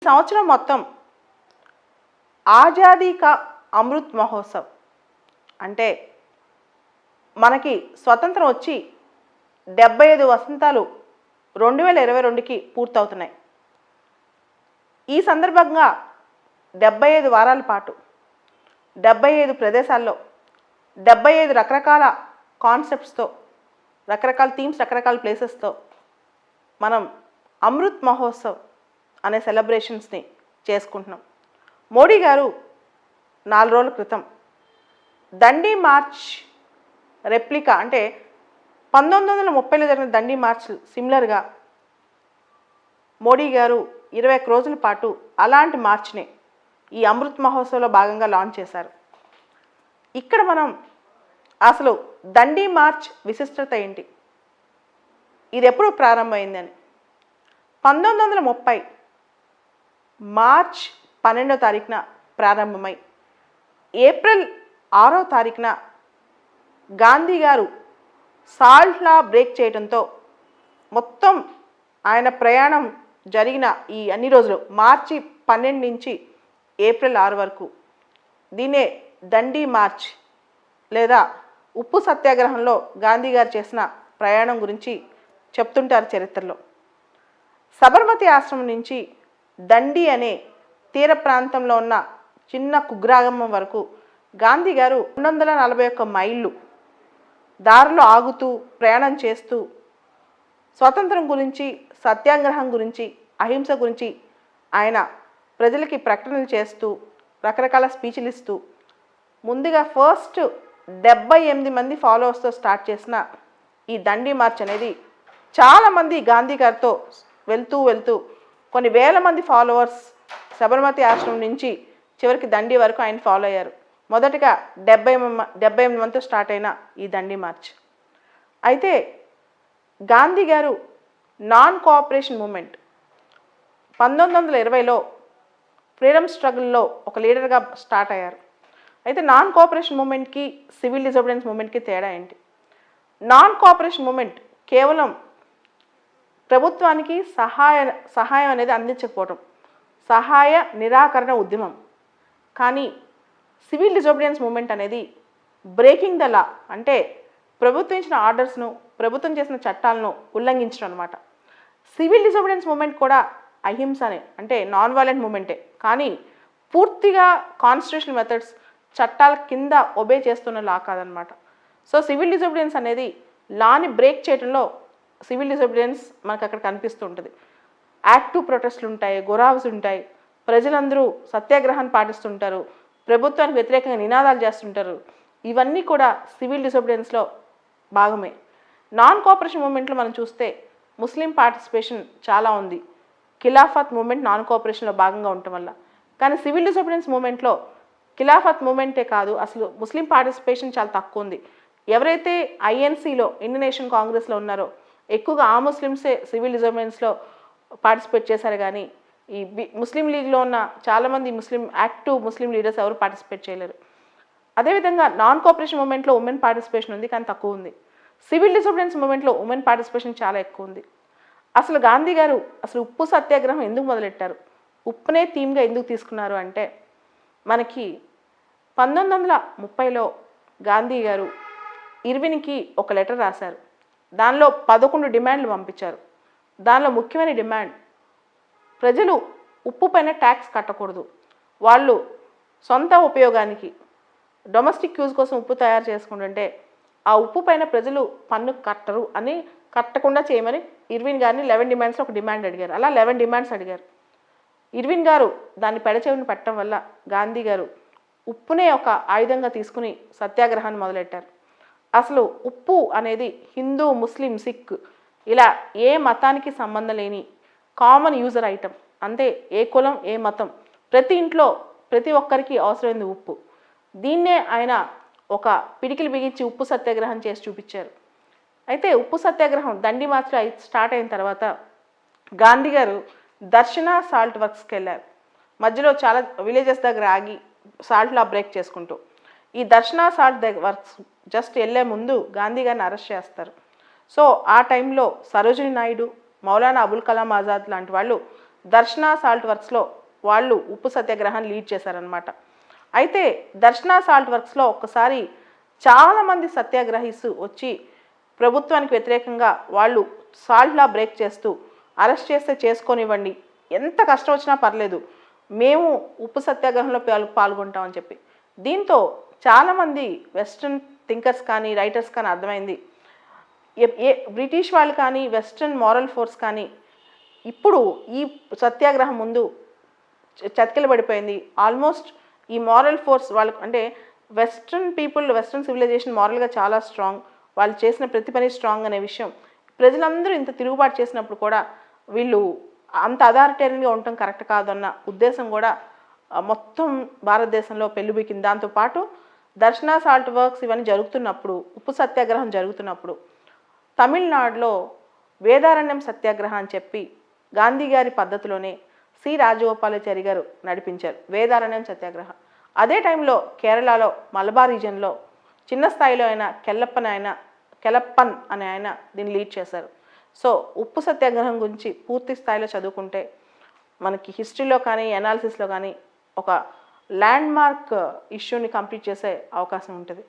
సంవత్సరం మొత్తం ఆజాదీ కా అమృత్ మహోత్సవ్ అంటే మనకి స్వతంత్రం వచ్చి 75 వసంతాలు 2022కి పూర్తవుతున్నాయి. ఈ సందర్భంగా 75 వారాల పాటు 75 ప్రదేశాల్లో 75 రకరకాల కాన్సెప్ట్స్తో, రకరకాల థీమ్స్, రకరకాల ప్లేసెస్తో మనం అమృత్ మహోత్సవ్ అనే సెలబ్రేషన్స్ని చేసుకుంటున్నాం. మోడీ గారు 4 రోజుల క్రితం దండి మార్చ్ రెప్లికా అంటే 1930లో జరిగిన దండి మార్చ్ సిమిలర్గా మోడీ గారు 21 రోజుల పాటు అలాంటి మార్చ్ని ఈ అమృత్ మహోత్సవ్లో భాగంగా లాంచ్ చేశారు. ఇక్కడ మనం అసలు దండి మార్చ్ విశిష్టత ఏంటి, ఇది ఎప్పుడు ప్రారంభమైందని, 1930 మార్చ్ 12వ తారీఖున ప్రారంభమై ఏప్రిల్ 6వ తారీఖున గాంధీ గారు సాల్ట్ లా బ్రేక్ చేయడంతో మొత్తం ఆయన ప్రయాణం జరిగిన ఈ అన్ని రోజులు మార్చి 12 నుంచి ఏప్రిల్ 6 వరకు దీనే దండి మార్చ్ లేదా ఉప్పు సత్యాగ్రహంలో గాంధీ గారు చేసిన ప్రయాణం గురించి చెప్తుంటారు చరిత్రలో. సబర్మతి ఆశ్రమం నుంచి దండి అనే తీర ప్రాంతంలో ఉన్న చిన్న కుగ్రామం వరకు గాంధీ గారు 241 మైళ్ళు దారిలో ఆగుతూ ప్రయాణం చేస్తూ స్వాతంత్రం గురించి, సత్యాగ్రహం గురించి, అహింస గురించి ఆయన ప్రజలకి ప్రకటనలు చేస్తూ రకరకాల స్పీచ్లు ఇస్తూ ముందుగా ఫస్ట్ 78 మంది ఫాలోవర్స్తో స్టార్ట్ చేసిన ఈ దండి మార్చ్ అనేది చాలామంది గాంధీ గారితో వెళ్తూ కొన్ని వేల మంది ఫాలోవర్స్ సబర్మతి ఆశ్రమం నుంచి చివరికి దండి వరకు ఆయన ఫాలో అయ్యారు. మొదటగా 78 మందితో స్టార్ట్ అయిన ఈ దండి మార్చ్. అయితే గాంధీ గారు నాన్ కోఆపరేషన్ మూమెంట్ 1920లో ఫ్రీడమ్ స్ట్రగుల్లో ఒక లీడర్గా స్టార్ట్ అయ్యారు. అయితే నాన్ కోఆపరేషన్ మూమెంట్కి సివిల్ డిసోబిడియన్స్ మూమెంట్కి తేడా ఏంటి? నాన్ కోఆపరేషన్ మూమెంట్ కేవలం ప్రభుత్వానికి సహాయం అనేది అందించకపోవడం, సహాయ నిరాకరణ ఉద్యమం. కానీ సివిల్ డిసోబిడియన్స్ మూమెంట్ అనేది బ్రేకింగ్ ద లా, అంటే ప్రభుత్వం ఇచ్చిన ఆర్డర్స్ను, ప్రభుత్వం చేసిన చట్టాలను ఉల్లంఘించడం అనమాట. సివిల్ డిసోబిడియన్స్ మూమెంట్ కూడా అహింసనే, అంటే నాన్ వైలెంట్ మూమెంటే, కానీ పూర్తిగా కాన్స్టిట్యూషనల్ మెథడ్స్ చట్టాల కింద ఒబే చేస్తున్న లా కాదనమాట. సో సివిల్ డిసోబిడియన్స్ అనేది లాని బ్రేక్ చేయడంలో సివిల్ డిసోబిడియన్స్ మనకు అక్కడ కనిపిస్తూ ఉంటుంది. యాక్టివ్ ప్రొటెస్ట్లు ఉంటాయి, గురావ్స్ ఉంటాయి, ప్రజలందరూ సత్యాగ్రహాన్ని పాటిస్తుంటారు, ప్రభుత్వానికి వ్యతిరేకంగా నినాదాలు చేస్తుంటారు. ఇవన్నీ కూడా సివిల్ డిసోబిడియన్స్లో భాగమే. నాన్ కోఆపరేషన్ మూమెంట్లో మనం చూస్తే ముస్లిం పార్టిసిపేషన్ చాలా ఉంది. ఖిలాఫత్ మూమెంట్ నాన్ కోఆపరేషన్లో భాగంగా ఉండటం వల్ల. కానీ సివిల్ డిసోబిడియన్స్ మూమెంట్లో ఖిలాఫత్ మూమెంటే కాదు, అసలు ముస్లిం పార్టిసిపేషన్ చాలా తక్కువ ఉంది. ఎవరైతే ఐఎన్సీలో, ఇండియన్ నేషనల్ కాంగ్రెస్లో ఉన్నారో ఎక్కువగా ఆ ముస్లిమ్సే సివిల్ డిసోబిడియన్స్లో పార్టిసిపేట్ చేశారు. కానీ ఈ ముస్లిం లీగ్లో ఉన్న చాలామంది యాక్టివ్ ముస్లిం లీడర్స్ ఎవరు పార్టిసిపేట్ చేయలేరు. అదేవిధంగా నాన్ కోఆపరేషన్ మూమెంట్లో ఉమెన్ పార్టిసిపేషన్ ఉంది, కానీ తక్కువ ఉంది. సివిల్ డిసోబిడియన్స్ మూమెంట్లో ఉమెన్ పార్టిసిపేషన్ చాలా ఎక్కువ ఉంది. అసలు గాంధీ గారు అసలు ఉప్పు సత్యాగ్రహం ఎందుకు మొదలెట్టారు, ఉప్పునే థీమ్గా ఎందుకు తీసుకున్నారు అంటే, మనకి 1930లో గాంధీ గారు ఇర్విన్కి ఒక లెటర్ రాశారు. దానిలో 11 డిమాండ్లు పంపించారు. దానిలో ముఖ్యమైన డిమాండ్, ప్రజలు ఉప్పు పైన ట్యాక్స్ కట్టకూడదు, వాళ్ళు సొంత ఉపయోగానికి డొమెస్టిక్ యూజ్ కోసం ఉప్పు తయారు చేసుకుంటుంటే ఆ ఉప్పు పైన ప్రజలు పన్ను కట్టరు అని, కట్టకుండా చేయమని ఇర్విన్ గారిని 11 డిమాండ్స్లో ఒక డిమాండ్ అడిగారు. అలా 11 డిమాండ్స్ అడిగారు. ఇర్విన్ గారు దాన్ని పెడచెవిని పెట్టడం వల్ల గాంధీ గారు ఉప్పునే ఒక ఆయుధంగా తీసుకుని సత్యాగ్రహాన్ని మొదలెట్టారు. అసలు ఉప్పు అనేది హిందూ, ముస్లిం, సిక్ ఇలా ఏ మతానికి సంబంధం లేని కామన్ యూజర్ ఐటమ్. అంతే, ఏ కులం, ఏ మతం, ప్రతి ఇంట్లో ప్రతి ఒక్కరికి అవసరమైంది ఉప్పు. దీన్నే ఆయన ఒక పిడికిలు బిగించి ఉప్పు సత్యాగ్రహం చేసి చూపించారు. అయితే ఉప్పు సత్యాగ్రహం దండి మార్చ్ స్టార్ట్ అయిన తర్వాత గాంధీ గారు దర్శన సాల్ట్ వర్క్స్కి వెళ్ళారు. మధ్యలో చాలా విలేజెస్ దగ్గర ఆగి సాల్ట్లా బ్రేక్ చేసుకుంటూ. ఈ దర్శన సాల్ట్ వర్క్స్ జస్ట్ వెళ్ళే ముందు గాంధీ గారిని అరెస్ట్ చేస్తారు. సో ఆ టైంలో సరోజినీ నాయుడు, మౌలానా అబుల్ కలాం ఆజాద్ లాంటి వాళ్ళు దర్శన సాల్ట్ వర్క్స్లో వాళ్ళు ఉప్పు సత్యాగ్రహాన్ని లీడ్ చేశారనమాట. అయితే దర్శన సాల్ట్ వర్క్స్లో ఒక్కసారి చాలామంది సత్యాగ్రహీస్ వచ్చి ప్రభుత్వానికి వ్యతిరేకంగా వాళ్ళు సాల్ట్ లా బ్రేక్ చేస్తూ అరెస్ట్ చేస్తే చేసుకొనివ్వండి, ఎంత కష్టం వచ్చినా పర్లేదు, మేము ఉప్పు సత్యాగ్రహంలో పాల్గొంటామని చెప్పి. దీంతో చాలామంది వెస్ట్రన్ థింకర్స్ కానీ రైటర్స్ కానీ అర్థమైంది, బ్రిటిష్ వాళ్ళు కానీ వెస్ట్రన్ మారల్ ఫోర్స్ కానీ ఇప్పుడు ఈ సత్యాగ్రహం ముందు చతికిలబడిపోయింది. ఆల్మోస్ట్ ఈ మారల్ ఫోర్స్ వాళ్ళకు అంటే వెస్ట్రన్ సివిలైజేషన్ మారల్గా చాలా స్ట్రాంగ్, వాళ్ళు చేసిన ప్రతి పని స్ట్రాంగ్ అనే విషయం ప్రజలందరూ ఇంత తిరుగుబాటు చేసినప్పుడు కూడా వీళ్ళు అంత అథారిటేరియన్గా ఉండటం కరెక్ట్ కాదన్న ఉద్దేశం కూడా మొత్తం భారతదేశంలో పెళ్ళుబికింది. దాంతోపాటు దర్శన సాల్ట్ వర్క్స్ ఇవన్నీ జరుగుతున్నప్పుడు, ఉప్పు సత్యాగ్రహం జరుగుతున్నప్పుడు తమిళనాడులో వేదారణ్యం సత్యాగ్రహం అని చెప్పి గాంధీ గారి పద్ధతిలోనే సి రాజగోపాలాచారి గారు నడిపించారు వేదారణ్యం సత్యాగ్రహం. అదే టైంలో కేరళలో మలబార్ రీజన్లో చిన్న స్థాయిలో అయిన కెలప్పన్ అనే ఆయన దీన్ని లీడ్ చేశారు. సో ఉప్పు సత్యాగ్రహం గురించి పూర్తి స్థాయిలో చదువుకుంటే మనకి హిస్టరీలో కానీ ఎనాలిసిస్లో కానీ ఒక ల్యాండ్ మార్క్ ఇష్యూని కంప్లీట్ చేసే అవకాశం ఉంటుంది.